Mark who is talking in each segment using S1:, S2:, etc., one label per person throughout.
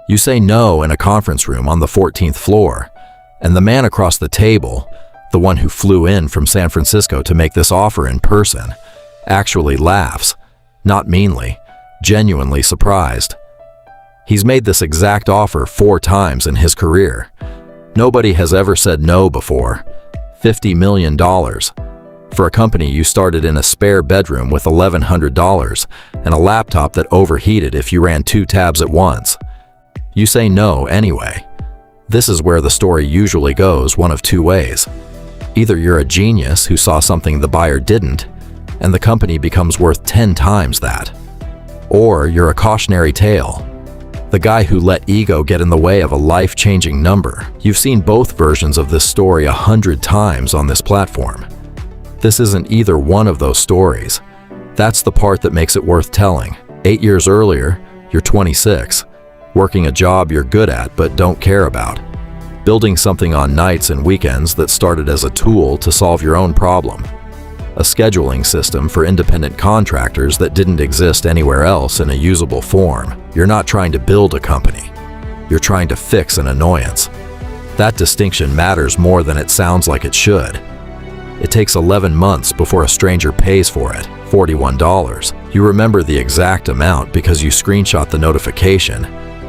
S1: You say no in a conference room on the 14th floor, and the man across the table, the one who flew in from San Francisco to make this offer in person, actually laughs, not meanly, genuinely surprised. He's made this exact offer 4 times in his career. Nobody has ever said no before. $50 million. For a company you started in a spare bedroom with $1,100 and a laptop that overheated if you ran 2 tabs at once. You say no anyway. This is where the story usually goes one of 2 ways. Either you're a genius who saw something the buyer didn't, and the company becomes worth 10 times that. Or you're a cautionary tale. The guy who let ego get in the way of a life-changing number. You've seen both versions of this story 100 times on this platform. This isn't either one of those stories. That's the part that makes it worth telling. 8 years earlier, you're 26, working a job you're good at but don't care about, building something on nights and weekends that started as a tool to solve your own problem, a scheduling system for independent contractors that didn't exist anywhere else in a usable form. You're not trying to build a company. You're trying to fix an annoyance. That distinction matters more than it sounds like it should. It takes 11 months before a stranger pays for it, $41. You remember the exact amount because you screenshot the notification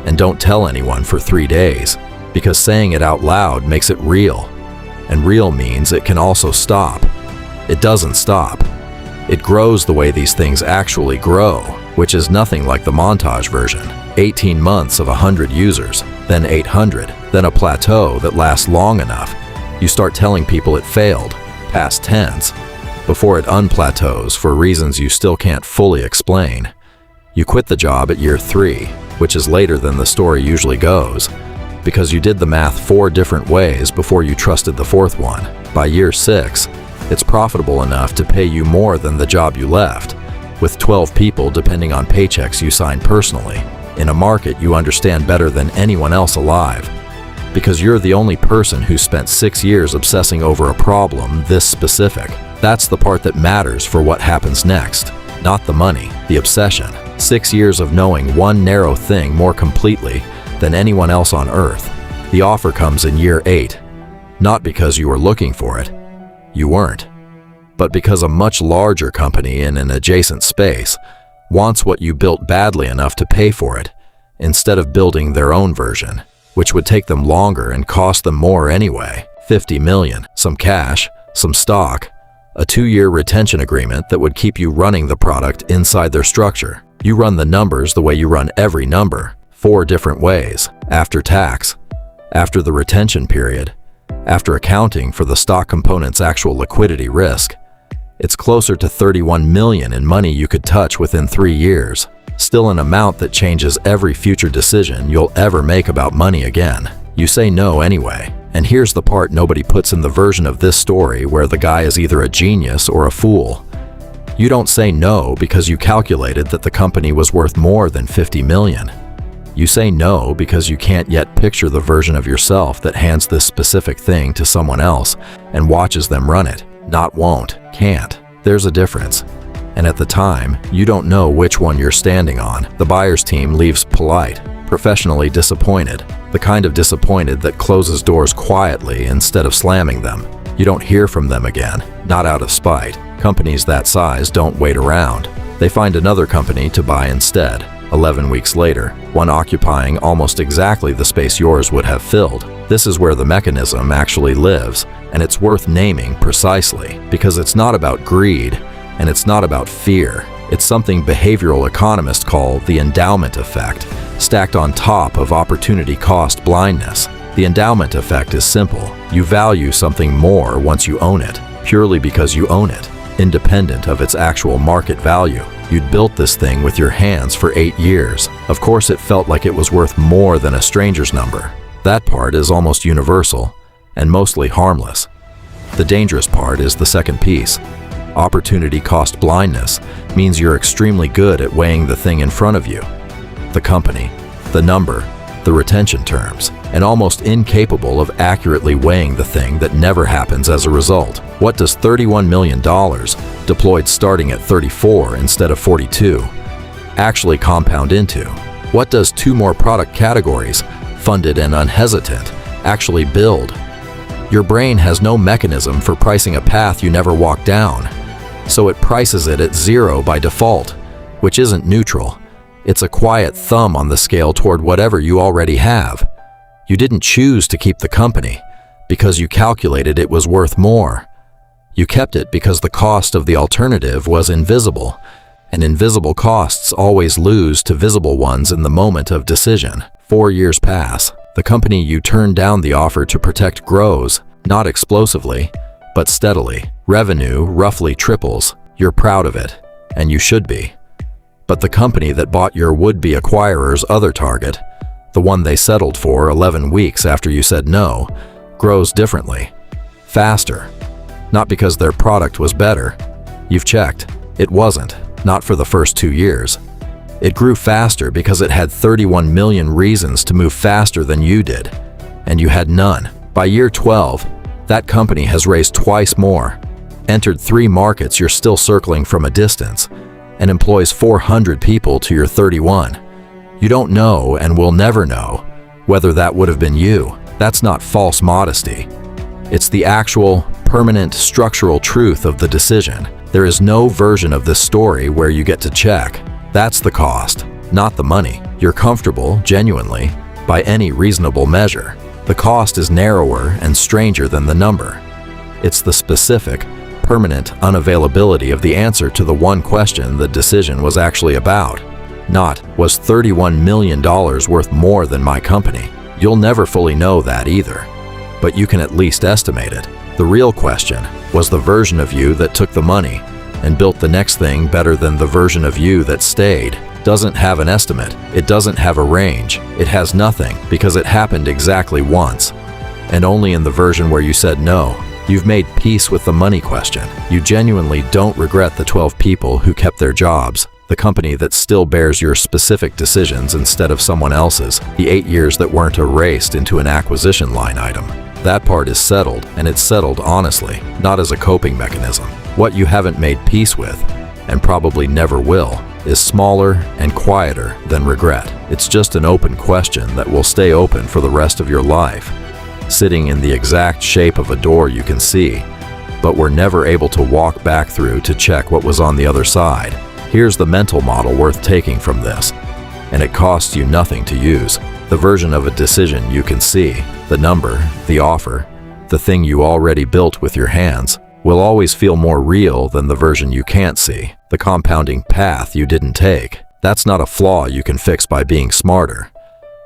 S1: and don't tell anyone for 3 days, because saying it out loud makes it real. And real means it can also stop. It doesn't stop. It grows the way these things actually grow, which is nothing like the montage version. 18 months of 100 users, then 800, then a plateau that lasts long enough. You start telling people it failed, past tense, before it unplateaus for reasons you still can't fully explain. You quit the job at year 3, which is later than the story usually goes, because you did the math 4 different ways before you trusted the 4th one. By year 6, it's profitable enough to pay you more than the job you left, with 12 people depending on paychecks you signed personally, in a market you understand better than anyone else alive, because you're the only person who spent 6 years obsessing over a problem this specific. That's the part that matters for what happens next, not the money, the obsession. 6 years of knowing one narrow thing more completely than anyone else on earth. The offer comes in year 8, not because you were looking for it. You weren't. But because a much larger company in an adjacent space wants what you built badly enough to pay for it, instead of building their own version, which would take them longer and cost them more anyway. $50 million, some cash, some stock, a 2-year retention agreement that would keep you running the product inside their structure. You run the numbers the way you run every number, 4 different ways: after tax, after the retention period, after accounting for the stock component's actual liquidity risk. It's closer to $31 million in money you could touch within 3 years. Still an amount that changes every future decision you'll ever make about money again. You say no anyway. And here's the part nobody puts in the version of this story where the guy is either a genius or a fool. You don't say no because you calculated that the company was worth more than $50 million. You say no because you can't yet picture the version of yourself that hands this specific thing to someone else and watches them run it. Not won't, can't. There's a difference. And at the time, you don't know which one you're standing on. The buyer's team leaves polite, professionally disappointed. The kind of disappointed that closes doors quietly instead of slamming them. You don't hear from them again, not out of spite. Companies that size don't wait around. They find another company to buy instead. 11 weeks later, one occupying almost exactly the space yours would have filled. This is where the mechanism actually lives, and it's worth naming precisely, because it's not about greed, and it's not about fear. It's something behavioral economists call the endowment effect, stacked on top of opportunity cost blindness. The endowment effect is simple. You value something more once you own it, purely because you own it, independent of its actual market value. You'd built this thing with your hands for 8 years. Of course, it felt like it was worth more than a stranger's number. That part is almost universal and mostly harmless. The dangerous part is the second piece. Opportunity cost blindness means you're extremely good at weighing the thing in front of you, the company, the number, the retention terms, and almost incapable of accurately weighing the thing that never happens as a result. What does $31 million, deployed starting at 34 instead of 42, actually compound into? What does two more product categories, funded and unhesitant, actually build? Your brain has no mechanism for pricing a path you never walked down, so it prices it at 0 by default, which isn't neutral. It's a quiet thumb on the scale toward whatever you already have. You didn't choose to keep the company because you calculated it was worth more. You kept it because the cost of the alternative was invisible, and invisible costs always lose to visible ones in the moment of decision. 4 years pass. The company you turned down the offer to protect grows, not explosively, but steadily. Revenue roughly triples. You're proud of it, and you should be. But the company that bought your would-be acquirer's other target, the one they settled for 11 weeks after you said no, grows differently, faster. Not because their product was better. You've checked. It wasn't, not for the first 2 years. It grew faster because it had 31 million reasons to move faster than you did, and you had none. By year 12, that company has raised twice more, entered 3 markets you're still circling from a distance, and employs 400 people to your 31. You don't know and will never know whether that would have been you. That's not false modesty. It's the actual, permanent, structural truth of the decision. There is no version of this story where you get to check. That's the cost, not the money. You're comfortable, genuinely, by any reasonable measure. The cost is narrower and stranger than the number. It's the specific, permanent unavailability of the answer to the one question the decision was actually about. Not, was $31 million worth more than my company? You'll never fully know that either, but you can at least estimate it. The real question was the version of you that took the money and built the next thing better than the version of you that stayed. Doesn't have an estimate. It doesn't have a range. It has nothing because it happened exactly once. And only in the version where you said no. You've made peace with the money question. You genuinely don't regret the 12 people who kept their jobs, the company that still bears your specific decisions instead of someone else's, the 8 years that weren't erased into an acquisition line item. That part is settled, and it's settled honestly, not as a coping mechanism. What you haven't made peace with, and probably never will, is smaller and quieter than regret. It's just an open question that will stay open for the rest of your life, sitting in the exact shape of a door you can see, but were never able to walk back through to check what was on the other side. Here's the mental model worth taking from this, and it costs you nothing to use. The version of a decision you can see, the number, the offer, the thing you already built with your hands, will always feel more real than the version you can't see, the compounding path you didn't take. That's not a flaw you can fix by being smarter.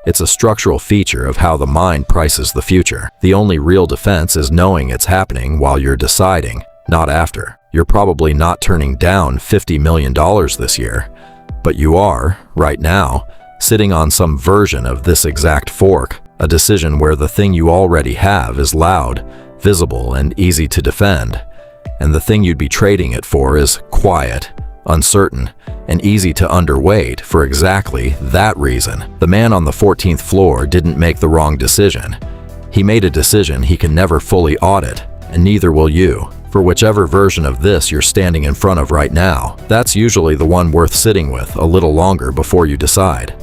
S1: It's a structural feature of how the mind prices the future. The only real defense is knowing it's happening while you're deciding, not after. You're probably not turning down $50 million this year, but you are, right now, sitting on some version of this exact fork, a decision where the thing you already have is loud, visible, and easy to defend, and the thing you'd be trading it for is quiet, uncertain, and easy to underweight for exactly that reason. The man on the 14th floor didn't make the wrong decision. He made a decision he can never fully audit, and neither will you. For whichever version of this you're standing in front of right now, that's usually the one worth sitting with a little longer before you decide.